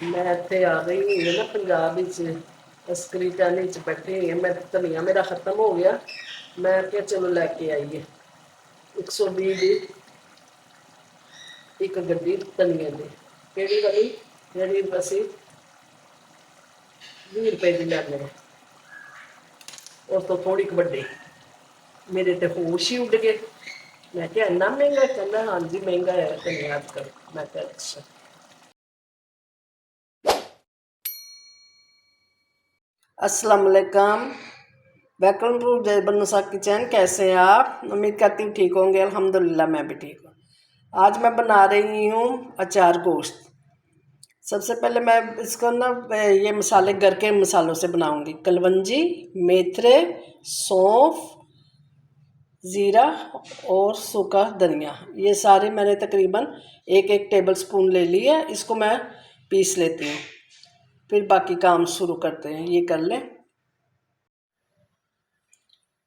मैं इत्थे आ गई हुई है ना पंजाब अस्करी टहनी बैठी हुई है। मैं धनिया मेरा खत्म हो गया, मैं क्या चलो लैके आईए 120 दी एक गड्डी धनिया दी। केड़ी वाली जेड़ी असी 20 रुपए की लैने, उस तो थोड़ी वड्डी। मेरे तो होश ही उड़ गए। मैं क्या इन्ना महंगा? कहना हाँ जी महंगा है धनिया आजकल। मैं क्या अच्छा। अस्सलाम वालेकुम, वेलकम टू जय बनसा किचन। कैसे हैं आप? उम्मीद करती हूँ ठीक होंगे। अल्हम्दुलिल्लाह मैं भी ठीक हूँ। आज मैं बना रही हूँ अचार गोश्त। सबसे पहले मैं इसको ना ये मसाले घर के मसालों से बनाऊंगी। कलवंजी, मेथरे, सौंफ, ज़ीरा और सूखा धनिया, ये सारे मैंने तकरीबन एक एक टेबल स्पून ले लिया। इसको मैं पीस लेती हूँ, फिर बाकी काम शुरू करते हैं। ये कर लें।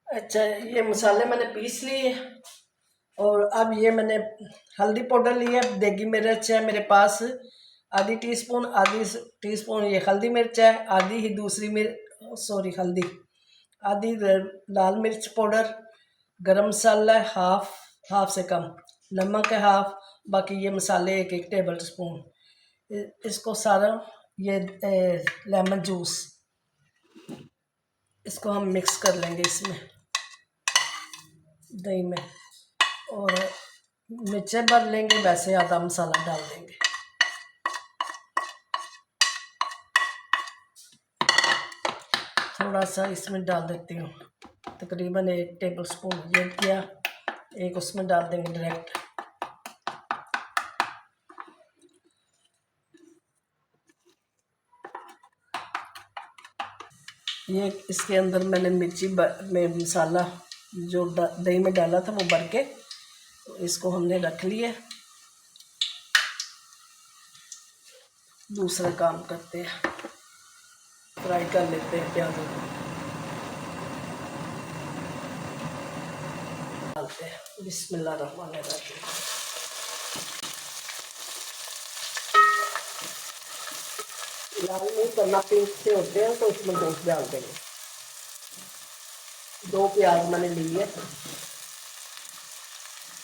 अच्छा, ये मसाले मैंने पीस लिए और अब ये मैंने हल्दी पाउडर लिया, देगी मिर्च है मेरे पास आधी टीस्पून, आधी टीस्पून ये हल्दी मिर्च है, आधी ही दूसरी हल्दी, आधी लाल मिर्च पाउडर, गरम मसाला है हाफ से कम, नमक है हाफ, बाकी ये मसाले एक एक टेबल स्पून। इसको सारा ये लेमन जूस, इसको हम मिक्स कर लेंगे इसमें दही में, और मिर्चें भर लेंगे, वैसे आधा मसाला डाल देंगे। थोड़ा सा इसमें डाल देती हूँ, तकरीबन 1 टेबल स्पून ये किया, एक उसमें डाल देंगे डायरेक्ट। ये इसके अंदर मैंने मिर्ची में मसाला जो दही में डाला था वो भर के, तो इसको हमने रख लिया। दूसरा काम करते हैं, फ्राई कर लेते हैं प्याजों को, डालते हैं। बिस्मिल्लाहिर्रहमानिर्रहीम। लाल नहीं करना, पिंक से होते हैं तो इसमें गोश्त डाल देंगे। 2 प्याज मैंने लिए।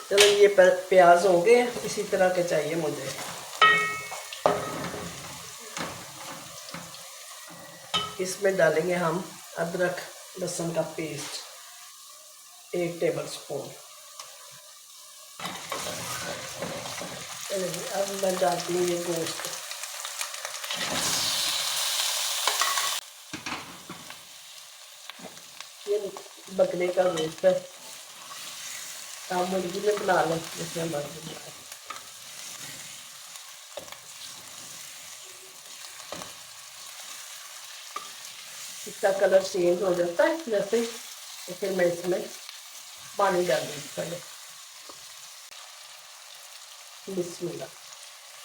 चलो ये प्याज हो गए, इसी तरह के चाहिए मुझे। इसमें डालेंगे हम अदरक लहसुन का पेस्ट 1 टेबल स्पून। अब मैं डालती हूँ ये गोश्त। ये बकरे का गोश्त है, आप मुर्गी में बना लें जिसमें मर्जी बनाए। इसका कलर चेंज हो जाता है जैसे, तो फिर मैं इसमें पानी डाल दूँगी पहले। बिस्मिल्लाह,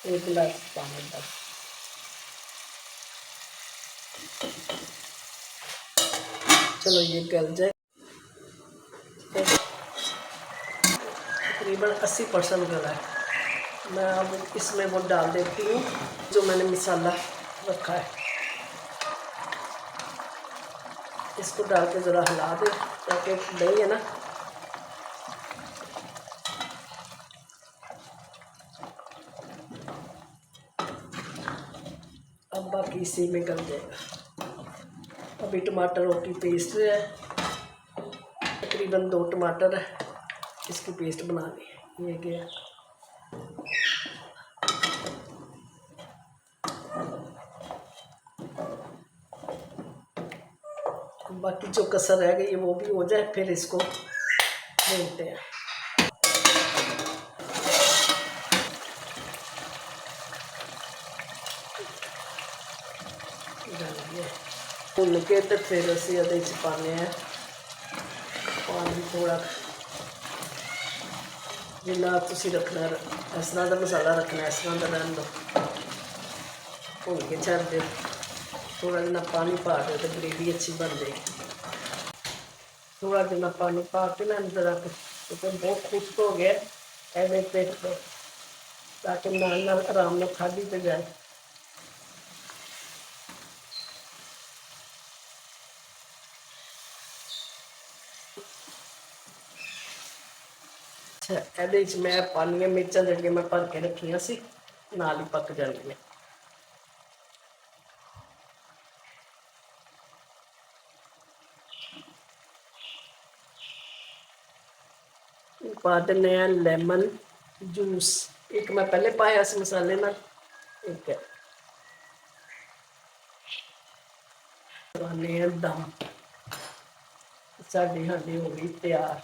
1 गिलास पानी डाल। चलो ये गल जाए, तकरीबन 80% गला है। मैं अब इसमें वो डाल देती हूँ जो मैंने मसाला रखा है। इसको डाल के ज़रा हिला दे ताकि दही है ना अब बाकी इसी में गल जाएगा। अभी टमाटरों की पेस्ट है, तकरीबन 2 टमाटर है, इसकी पेस्ट बनानी है। ये गया, बाकी जो कसर रह गई वो भी हो जाए, फिर इसको भूनते हैं। भुन के तो फिर असी ये पाने हैं पानी थोड़ा, जिन्ना तुसी रखना, इस तरह का मसाला रखना, इस तरह का रहने दो। भुन के छड़ दो, थोड़ा जितना पानी पा दो तो ग्रेवी अच्छी बन जाएगी। थोड़ा जितना पानी पा के ना अंदर रख, तो बहुत खुश्क हो गया एवं पे, ताकि नाल नाल आराम ਨਾਲ खाधी तो जाए। ਅੱਛਾ, ਇਹਦੇ ਵਿੱਚ ਮੈਂ ਪਾਣੀਆਂ ਮਿਰਚਾਂ ਜਿਹੜੀਆਂ ਮੈਂ ਭਰ ਕੇ ਰੱਖੀਆਂ ਸੀ, ਨਾਲ ਹੀ ਪੱਕ ਜਾਣਗੀਆਂ। ਪਾ ਦਿੰਦੇ ਹਾਂ ਲੈਮਨ ਜੂਸ, ਇੱਕ ਮੈਂ ਪਹਿਲੇ ਪਾਇਆ ਸੀ ਮਸਾਲੇ ਨਾਲ, ਇੱਕ ਹੈ ਪਾਉਂਦੇ ਹਾਂ ਦਮ। ਸਾਡੀ ਹਾਂਡੀ ਹੋ ਗਈ ਤਿਆਰ।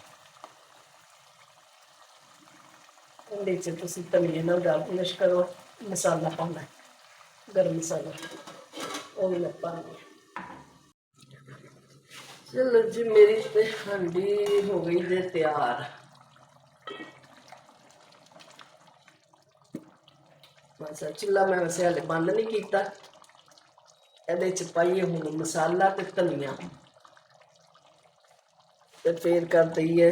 ਇਹਦੇ 'ਚ ਤੁਸੀਂ ਧਨੀਏ ਨਾਲ ਗਾਰਨਿਸ਼ ਕਰੋ, ਮਸਾਲਾ ਪਾਉਣਾ ਗਰਮ ਮਸਾਲਾ, ਉਹ ਵੀ ਮੈਂ ਪਾਉਂਦੀ ਹਾਂ। चलो जी, मेरी ते हांडी हो गई जे तैयार। बस चूल्हा मैं वैसे हाले बंद नहीं किया। ਇਹਦੇ ਚ ਪਾਈਏ ਹੁਣ ਮਸਾਲਾ ਤੇ ਧਨੀਆ ਤੇ ਫੇਰ ਕਰ ਦਈਏ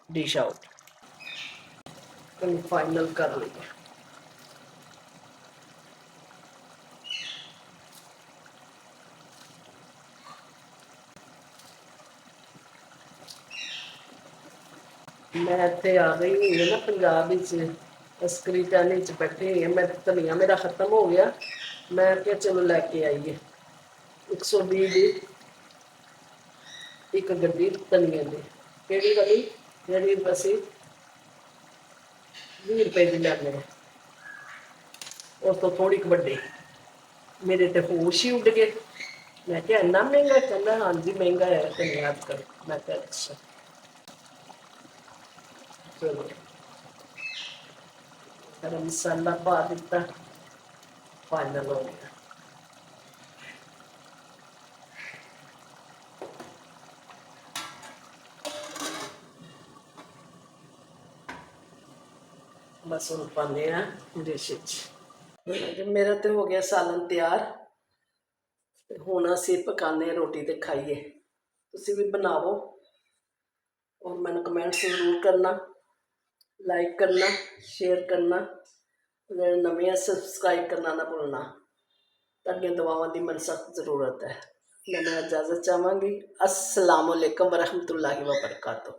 ਡਿਸ਼ ਆਊਟ। फाइनल कर लइए। मैं इतने आ गई हुई है ना पंजाब अस्करी टहनी च बैठी हुई है। मैं धनिया मेरा खत्म हो गया, मैं क्या चलो लैके आईए 120 दी एक गड्डी धनिया की, केड़ी वाली जी बसी 20 रुपए की लैने, उस तो थोड़ी वड्डी। मेरे तो होश ही उड़ गए। मैं क्या इन्ना महंगा? कहना हाँ जी महंगा है धनिया आजकल। मैं क्या अच्छा चलो गरम मसाला पा दिता, फाइनल हो गया। बस हम पाने डिश मेरा तो हो गया सालन तैयार। हुण असीं पकाने रोटी ते खाइए। तुसीं भी बनावो और मैंने कमेंट्स जरूर करना, लाइक करना, शेयर करना, नवे सबसक्राइब करना ना भूलना। तुहाडीआं दुआवां दी मैनूं सख्त जरूरत है। मैं इजाज़त चाहांगी। अस्सलाम वालेकुम वरहमतुल्लाहि वबरकातुहू।